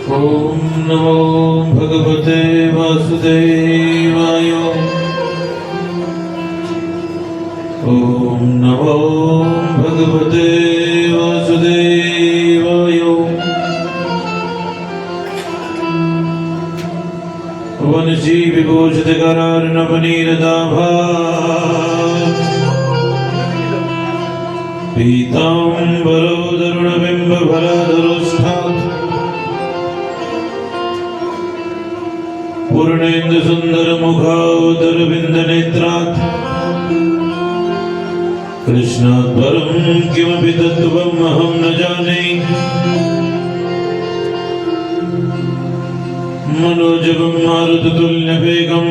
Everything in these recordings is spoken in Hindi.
ओम नमो भगवते वासुदेवाय। ओम नमो भगवते वासुदेवाय। वनसी विभूषित करार्णवनीरदाभा पीताम्बरो तरुणबिम्बफलधरोष्ठात् पूर्णेन्दु सुंदर मुखावतरविन्दनेत्रात् कृष्णात् परं किमपि तत्त्वम् अहं न जाने। मनोजवं मारुततुल्यवेगं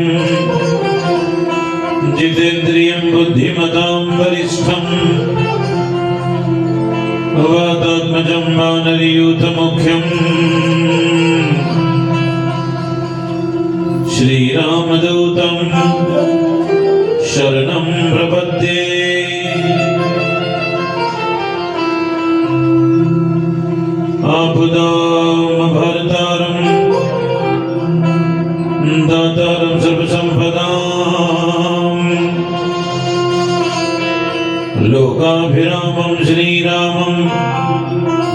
जितेन्द्रियं बुद्धिमतां वरिष्ठं वातात्मजं वानरयूथमुख्यं श्रीरामदूतं शरणं प्रपद्ये। आपदामभर्तारं दातारं सर्वसम्पदां लोकाभिरामं श्रीरामं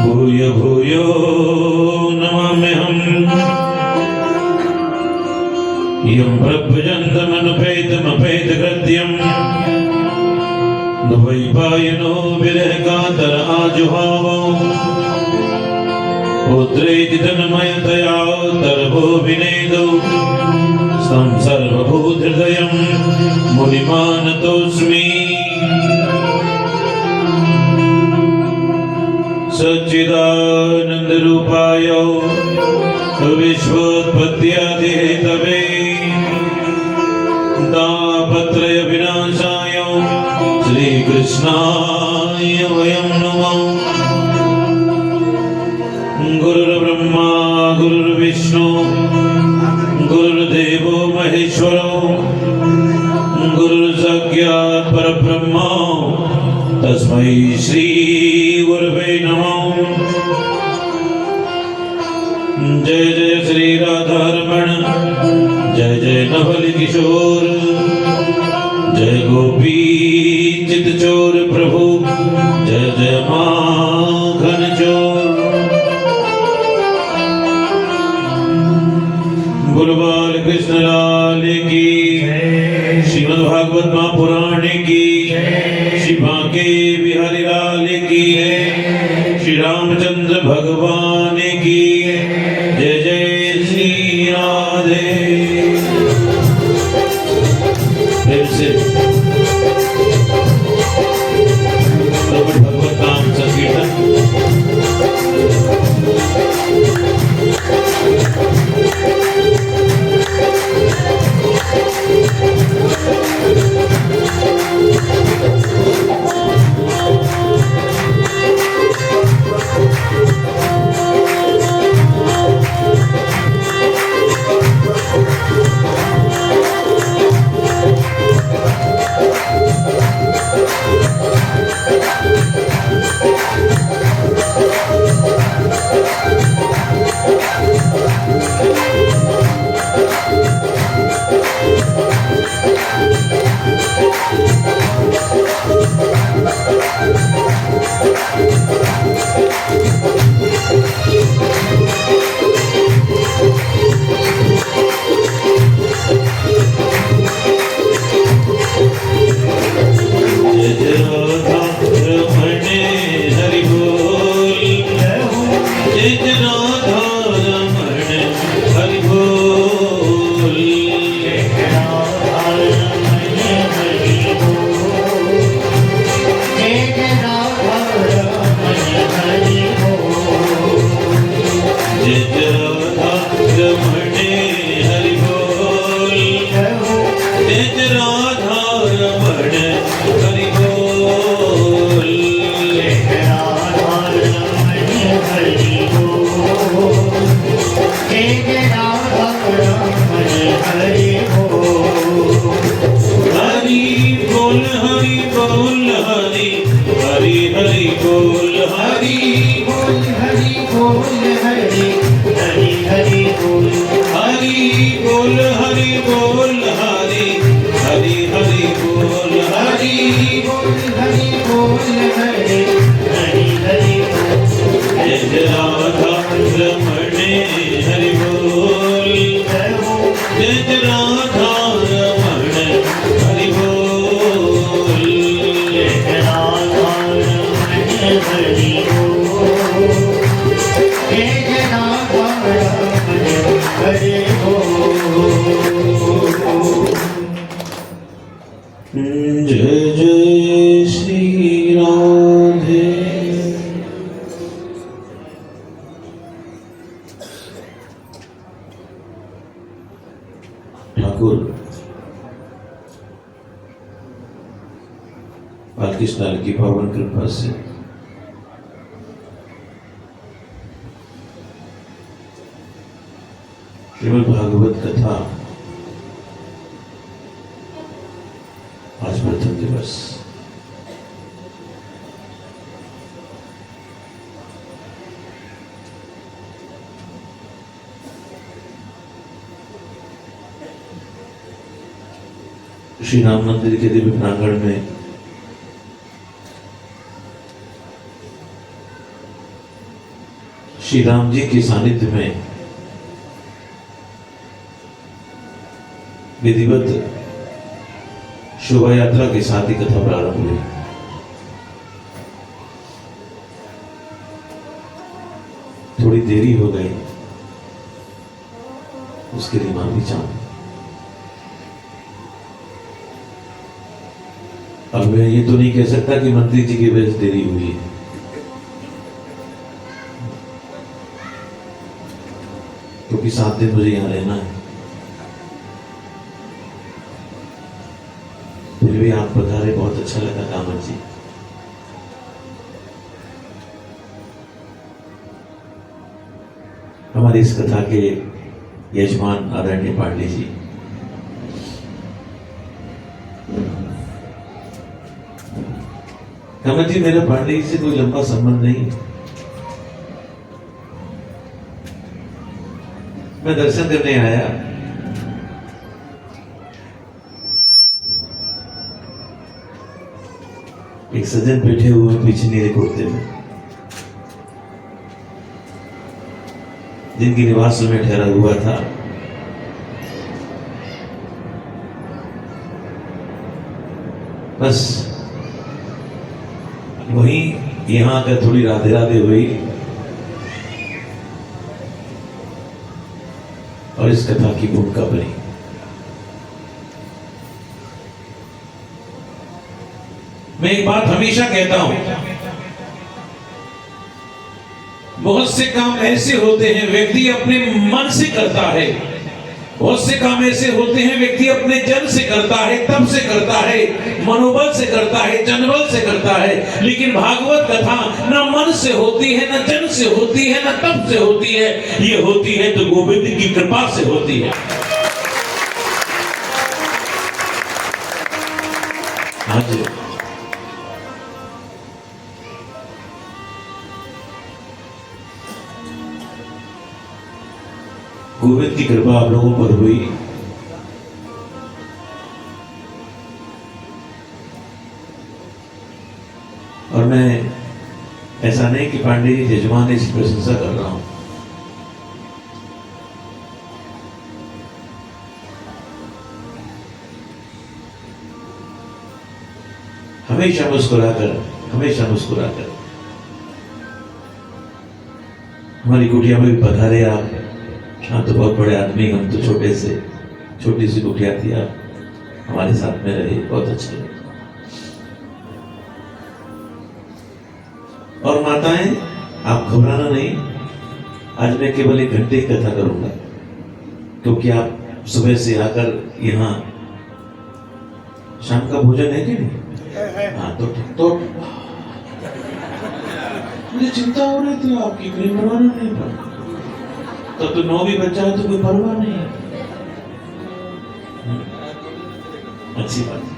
भूय भूयो नमाम्यहम्। यं प्रभुजन्तमनुपेतमपेतकृत्यं द्वैपायनो विरहकातर आजुहावो पुत्रेति तन्मयतया तर्वो विनेदो सं सर्वभूतहृदयं मुनिमानतोऽस्मि। सच्चिदानन्दरूपाय विश्वोत्पत्त्यादिहेतवे तापत्रय विनाशाय श्रीकृष्णाय वयं नमः। गुरुर्ब्रह्मा गुरुर्विष्णु गुरुर्देवो महेश्वरो गुरुर्साक्षात् परब्रह्म तस्मै श्री गुरवे नमः। जय जय श्री राधारमण जय जय नवल किशोर जय गोपी चितचोर प्रभु जय जय माखन चोर। गुरुबाल कृष्ण लाल की श्रीमद्भागवत महापुराण की श्री बांके बिहारी लाल की श्री रामचंद्र भगवान की जय जय श्री राधे। प्रेम से भगवत नाम संकीर्तन। हरि बोल हरि बोल हरि बोल हरि बोल हरि बोल हरि हरि हरि बोल हरि बोल हरि बोल हरि हरि हरि जय जय राधा रमण हरि बोल जय जय राधा रमण हरि बोल जय राधा रमण हरि बोल जय राधा रमण हरि बोल जय जय श्री राधे। ठाकुर बालकृष्ण की पावन कृपा से श्रीमद् भागवत कथा आज प्रथम दिवस श्री राम मंदिर के दिव्य प्रांगण में श्री राम जी के सानिध्य में विधिवत शोभा यात्रा के साथ ही कथा प्रारंभ हुई। थोड़ी देरी हो गई, उसके लिए माफी चाहूं। अब मैं ये तो नहीं कह सकता कि मंत्री जी की वजह से देरी हुई है, क्योंकि 7 दिन मुझे यहां रहना है। फिर भी आप पधारे, बहुत अच्छा लगा कामत जी। हमारी इस कथा के यजमान आदरणीय पांडे जी, कामत जी, मेरा पांडे जी से कोई लंबा संबंध नहीं है। मैं दर्शन करने आया, एक सज्जन बैठे हुए पीछे नीले कुर्ते में, जिनकी निवास में ठहरा हुआ था। बस वहीं यहां आकर थोड़ी राधे राधे हुई और इस कथा की भूमिका बनी। मैं एक बात हमेशा कहता हूं, बहुत से काम ऐसे होते हैं व्यक्ति अपने मन से करता है, बहुत से काम ऐसे होते हैं व्यक्ति अपने जन से करता है, तप से करता है, मनोबल से करता है, जनबल से करता है। लेकिन भागवत कथा न मन से होती है, न जन से होती है, न तप से होती है। ये होती है तो गोविंद की कृपा से होती है। आज गोविंद की कृपा आप लोगों पर हुई, और मैं ऐसा नहीं कि पांडे जी यजमान इसकी प्रशंसा कर रहा हूं। हमेशा मुस्कुराकर, हमेशा मुस्कुराकर हमारी कुटिया में भी पधारे आप। आप तो बहुत बड़े आदमी, हम तो छोटे से छोटी सी कुटिया थी, आप हमारे साथ में रहे, बहुत अच्छा लगा। और माताएं, आप घबराना नहीं, आज मैं केवल 1 घंटे की कथा करूंगा, क्योंकि आप सुबह से आकर यहाँ शाम का भोजन है कि नहीं? हाँ, तो मुझे चिंता हो रही थी आपकी, कहीं बनवाना नहीं पड़ा। तो 9 भी बच्चा है तो कोई परवाह नहीं है। अच्छी बात है।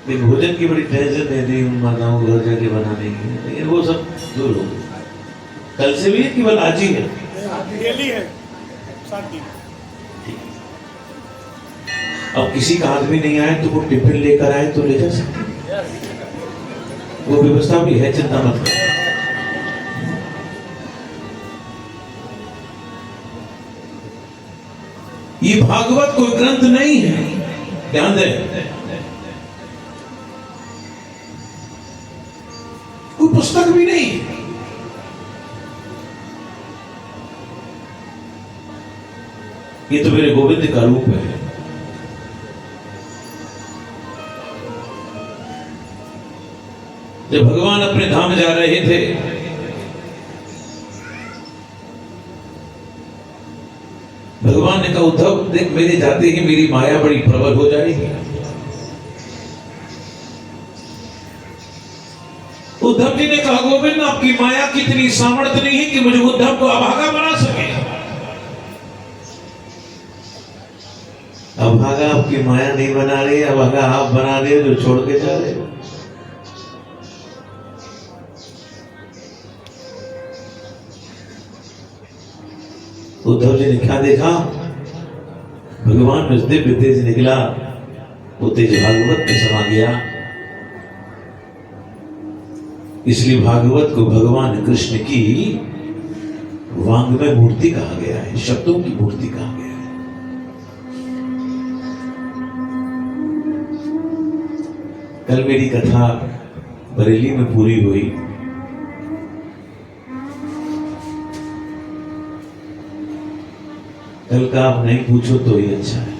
ये भोजन की बड़ी टेंशन रहती है उन माताओं को घर जाके बनाने की, लेकिन वो सब दूर हो गई। कल से भी है केवल आज ही है? डेली है 7 दिन। अब किसी का आदमी नहीं आए तो वो टिफिन लेकर आए तो ले जा सकते हैं, वो व्यवस्था भी है, चिंता मत करो। ये भागवत कोई ग्रंथ नहीं है, ध्यान दें, कोई पुस्तक भी नहीं है। ये तो मेरे गोविंद का रूप है। जब भगवान अपने धाम जा रहे थे भगवान ने कहा उद्धव देख, मेरे जाते ही मेरी माया बड़ी प्रबल हो जाएगी। उद्धव जी ने कहा गोविंद आपकी माया की इतनी सामर्थ्य नहीं है कि मुझे उद्धव को अभागा बना सके। अभागा आपकी माया नहीं बना रही, अभागा आप बना रहे हो जो छोड़ के जा रहे हो। उद्धव जी ने क्या देखा? भगवान में दिव्य तेज निकला, वो तेज भागवत में समा गया। इसलिए भागवत को भगवान कृष्ण की वांग्मय मूर्ति कहा गया है, शब्दों की मूर्ति कहा गया है। कल मेरी कथा बरेली में पूरी हुई। कल का आप नहीं पूछो तो ही अच्छा है।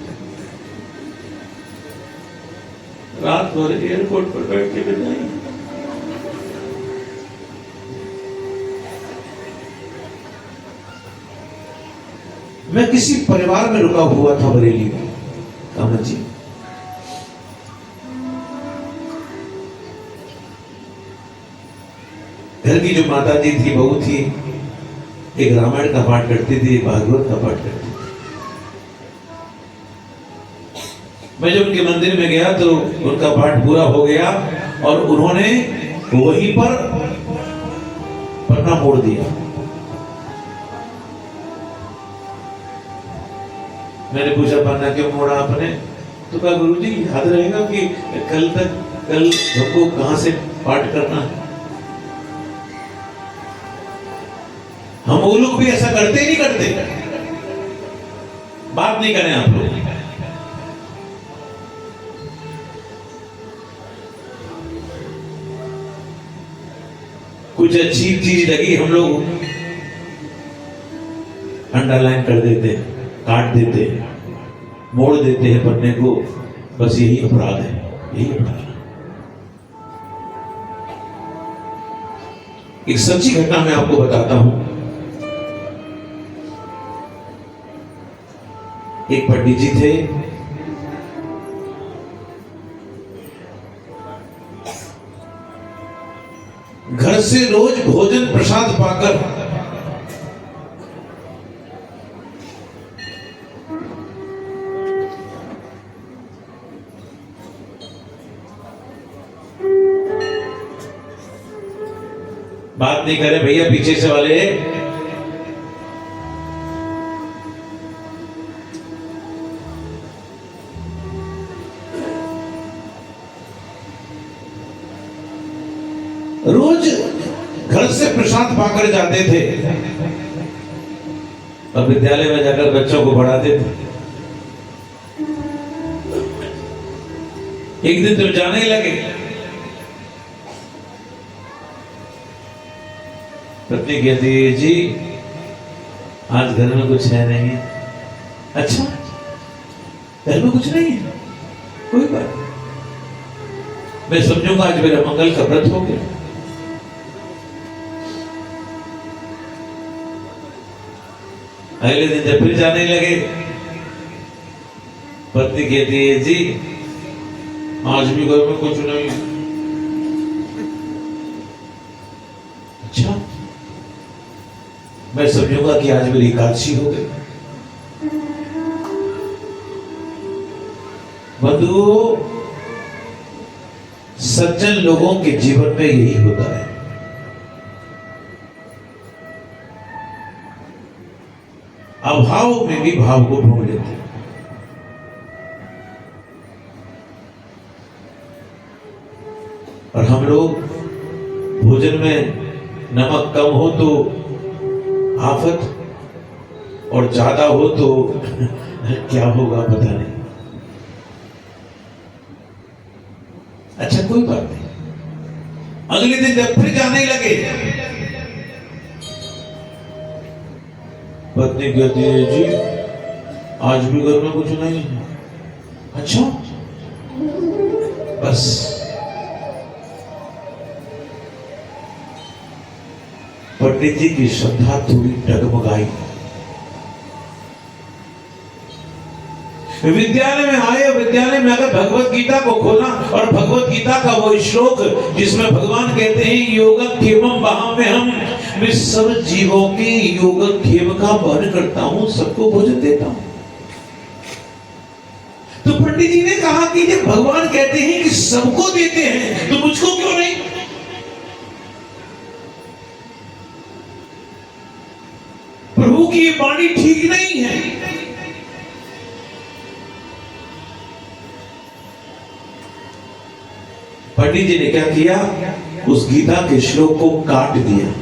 रात भर एयरपोर्ट पर बैठ के बिताई। मैं किसी परिवार में रुका हुआ था बरेली में, कामत जी। घर की जो माता जी थी, बहू थी, एक रामायण का पाठ करती थी, एक भागवत का पाठ करती थी। मैं जब उनके मंदिर में गया तो उनका पाठ पूरा हो गया और उन्होंने वहीं पर पन्ना मोड़ दिया। मैंने पूछा पन्ना क्यों मोड़ा आपने? तो कहा गुरुजी याद रहेगा कि कल हमको कहां से पाठ करना है। हम वो लोग भी ऐसा करते ही नहीं करते, बात नहीं करें आप लोग। कुछ अच्छी चीज लगी हम लोग अंडरलाइन कर देते हैं, काट देते हैं, मोड़ देते हैं पन्ने को। बस यही अपराध है, यही अपराध है। एक सच्ची घटना मैं आपको बताता हूं। एक पंडित जी थे, घर से रोज भोजन प्रसाद पाकर बात नहीं करे भैया पीछे से वाले। रोज घर से प्रसाद पाकर जाते थे और विद्यालय में जाकर बच्चों को पढ़ाते थे। एक दिन जब जाने लगे, पत्नी कहती है जी आज घर में कुछ है नहीं। अच्छा, घर में कुछ नहीं है, कोई बात नहीं, मैं समझूंगा आज मेरा मंगल का व्रत हो गया। अगले दिन जब फिर जाने लगे, पत्नी कहती है जी आज भी घर में कुछ नहीं। अच्छा, मैं समझूंगा कि आज मेरी एकादशी हो गई। बंधुओं, सज्जन लोगों के जीवन में यही होता है। अभाव में भी भाव को ढूंढ लेते हैं। और हम लोग भोजन में नमक कम हो तो आफत, और ज्यादा हो तो क्या होगा पता नहीं। अच्छा कोई बात नहीं, अगले दिन जब फिर जाने लगे, पत्नी कहती है जी आज भी घर में कुछ नहीं है। अच्छा बस पंडित जी की श्रद्धा थोड़ी डगमगाई। विद्यालय में आए, विद्यालय में आकर भगवत गीता को खोला और भगवत गीता का वो श्लोक जिसमें भगवान कहते हैं योगक्षेमं वहाम्यहम्, मैं सब जीवों के योगक्षेम का वर्णन करता हूं, सबको भोजन देता हूं। तो पंडित जी ने कहा कि जब भगवान कहते हैं कि सबको देते हैं तो मुझको क्यों नहीं? प्रभु की ये वाणी ठीक नहीं है। पंडित जी ने क्या किया, उस गीता के श्लोक को काट दिया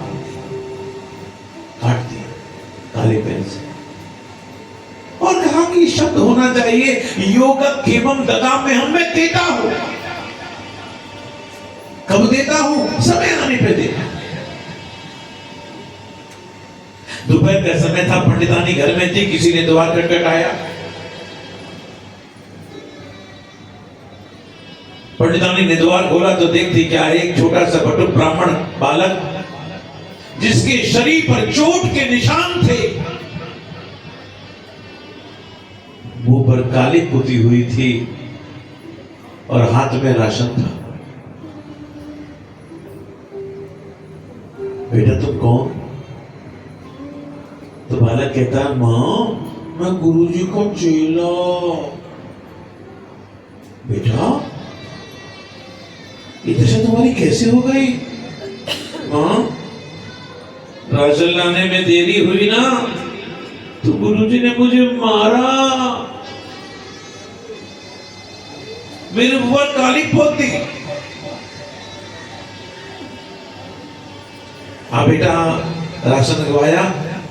काले पेन से, और कहा कि शब्द होना चाहिए योगक्षेमं ददाम्यहम्, मैं देता हूं। कब देता हूं? समय आने पे देता। दोपहर का समय था, पंडितानी घर में थी, किसी ने द्वार खटखटाया। पंडितानी ने द्वार खोला तो देखती क्या है, एक छोटा सा बटुक ब्राह्मण बालक जिसके शरीर पर चोट के निशान थे, मुंह पर काली पुती हुई थी और हाथ में राशन था। बेटा तुम कौन? तो बालक कहता है मां मैं गुरुजी का चेला। बेटा ये दशा तुम्हारी कैसे हो गई? मां राशन लाने में देरी हुई ना तो गुरुजी ने मुझे मारा, मेरे ऊपर काली पोत दी। हाँ बेटा राशन लगवाया,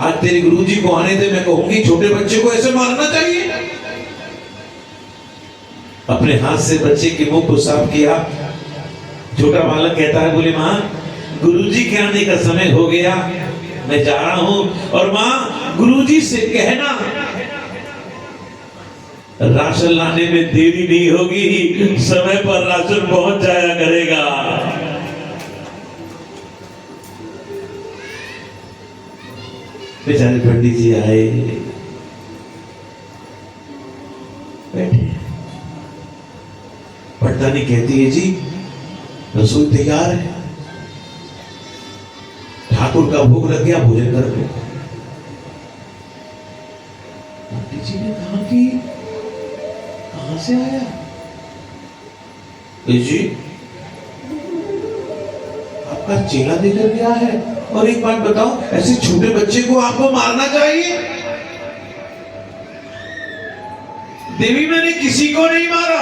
आज तेरे गुरुजी को आने दे, मैं कहूंगी छोटे बच्चे को ऐसे मारना चाहिए। अपने हाथ से बच्चे के मुंह को साफ किया। छोटा बालक कहता है बोले मां गुरुजी के आने का समय हो गया, मैं जा रहा हूं, और मां गुरुजी से कहना राशन लाने में देरी नहीं होगी, समय पर राशन पहुंच जाया करेगा। बेचारे पंडित जी आए, बैठे। पटदानी कहती है जी रसोई तैयार है, ठाकुर का भोग लग गया, भोजन कर लो। पंडित जी ने कहा कि कहां से आया? जी आपका चेला देकर गया है, और एक बात बताओ ऐसे छोटे बच्चे को आपको मारना चाहिए? देवी मैंने किसी को नहीं मारा।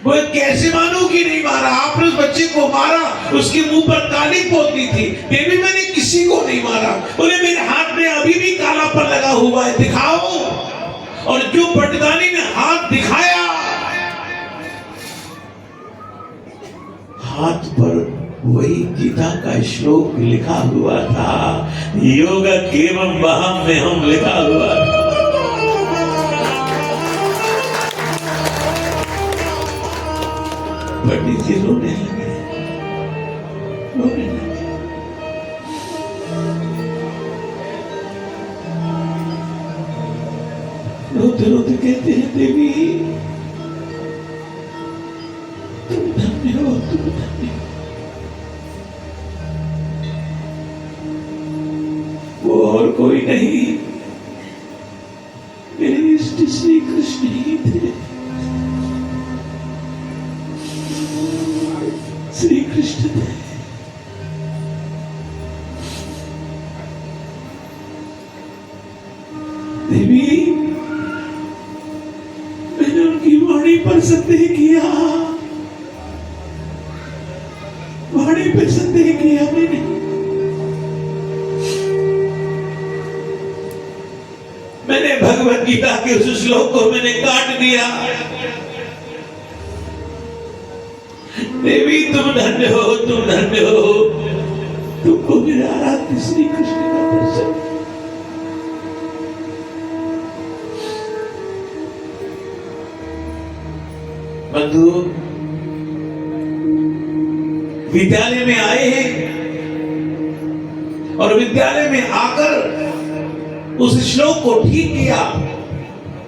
वो कैसे मानू कि नहीं मारा? आपने उस बच्चे को मारा, उसके मुंह पर काली पोती थी। देवी मैंने किसी को नहीं मारा। बोले मेरे हाथ में अभी भी कालापन लगा हुआ है, दिखाओ। और जो पटदानी ने हाथ दिखाया, हाथ पर वही गीता का श्लोक लिखा हुआ था, योगक्षेमं वहाम्यहम् लिखा हुआ था। पंडित जी रोने लगे, रोने लगे। रोते रोते कहते हैं देवी तुम धन्य हो, तुम धन्य हो। वो और कोई नहीं, मेरे इष्ट श्री कृष्ण ही थे। श्री कृष्ण थे। देवी, मैंने उनकी वाणी पर संदेह किया, वाणी पर संदेह किया मैंने। मैंने भगवत गीता के उस श्लोक को मैंने काट दिया। देवी तुम धन्य हो, तुम धन्य हो, तुमको मेरे आराध्य श्री कृष्ण का दर्शन। बंधु, विद्यालय में आए हैं और विद्यालय में आकर उस श्लोक को ठीक किया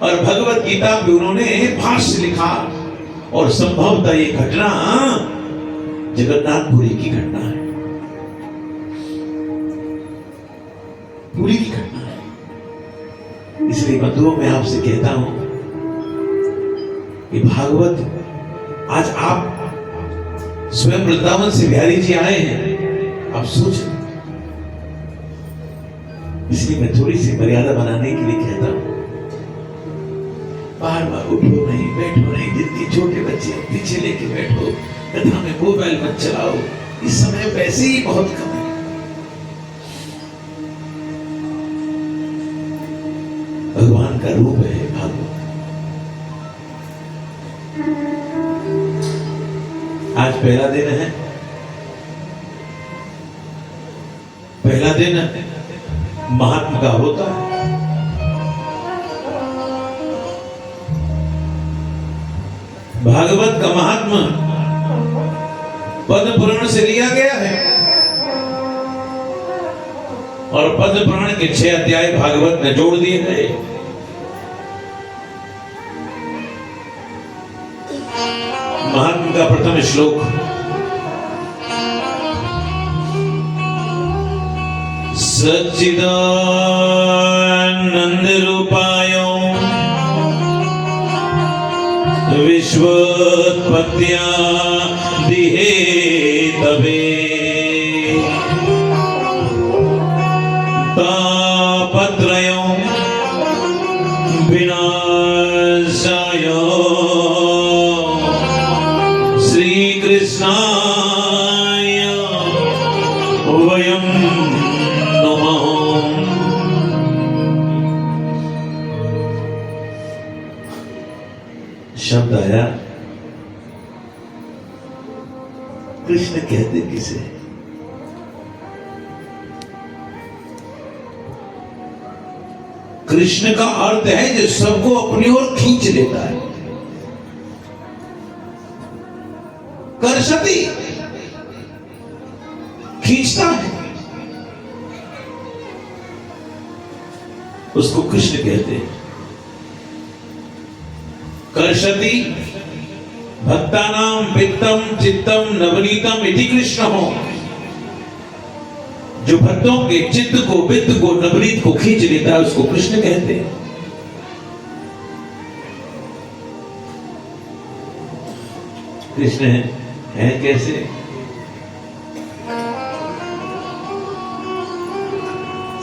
और भगवत गीता में उन्होंने भाष्य लिखा। और संभवतः ये घटना जगन्नाथपुरी की घटना है, पुरी की घटना है। इसलिए बंधुओं, मैं आपसे कहता हूं कि भागवत, आज आप स्वयं वृंदावन से बिहारी जी आए हैं, आप सोचें। इसलिए मैं थोड़ी सी मर्यादा बनाने के लिए कहता हूं, बार बार उठो नहीं, बैठो नहीं, जिनके छोटे बच्चे पीछे लेके बैठो, कथा में मोबाइल मत चलाओ। इस समय वैसे ही बहुत कम है। भगवान का रूप है भागवत। आज पहला दिन है, पहला दिन महात्मा का होता है। भागवत का महात्मा पद्म पुराण से लिया गया है और पद्म पुराण के 6 अध्याय भागवत में जोड़ दिए गए। महात्मा का प्रथम श्लोक, सच्चिदानंद रूपाय विश्वोत्पत्त्या दिहेतवे तापत्रयं विनाशाय श्रीकृष्णाय वयं नमः। शब्द आया, कृष्ण कहते किसे? कृष्ण का अर्थ है जो सबको अपनी ओर खींच लेता है। कर्षति, खींचता है, उसको कृष्ण कहते हैं। कर्षति भक्तानां वित्तम चित्तम नवनीतम इति कृष्ण हो। जो भक्तों के चित्त को, वित्त को, नवनीत को खींच लेता है, उसको कृष्ण कहते हैं। कृष्ण है कैसे?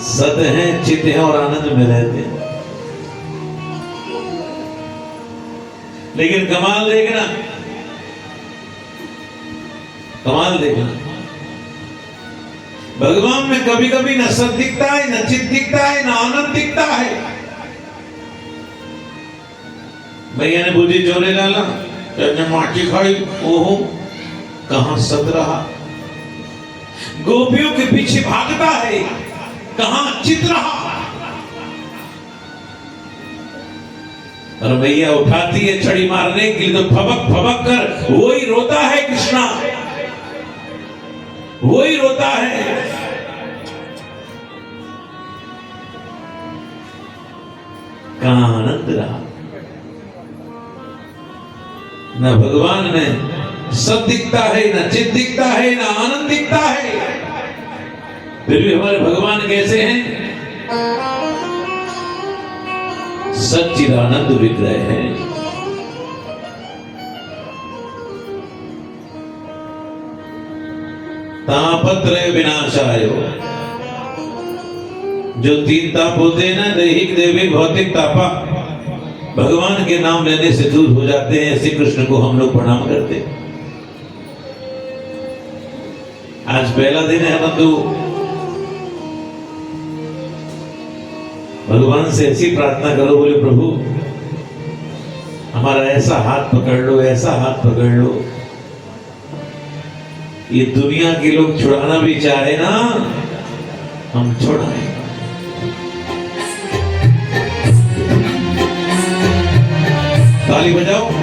सत है, चित्त है और आनंद में रहते हैं। लेकिन कमाल देखना, कमाल देखना, भगवान में कभी कभी न सत दिखता है, न चित्त दिखता है, न आनंद दिखता है। भैया ने बुद्धि जोरे डाला, ने माटी खाई, ओहो कहां सत रहा। गोपियों के पीछे भागता है, कहां चित्त रहा। और भैया उठाती है छड़ी मारने के लिए, तो फबक फबक कर वही रोता है कृष्णा, वही रोता है। कहां आनंद रहा? न भगवान में सत दिखता है, न चित्त दिखता है, न आनंद दिखता है। फिर भी हमारे भगवान कैसे हैं? सच्चिदानंद विग्रह है। तापत्रय विनाशाय। जो तीन ताप होते हैं ना, दैहिक दैविक भौतिक तापा, भगवान के नाम लेने से दूर हो जाते हैं। श्री कृष्ण को हम लोग प्रणाम करते हैं। आज पहला दिन है बंधु, भगवान से ऐसी प्रार्थना करो, बोले प्रभु हमारा ऐसा हाथ पकड़ लो, ऐसा हाथ पकड़ लो, ये दुनिया के लोग छुड़ाना भी चाहे ना, हम छुड़ाएं। ताली बजाओ।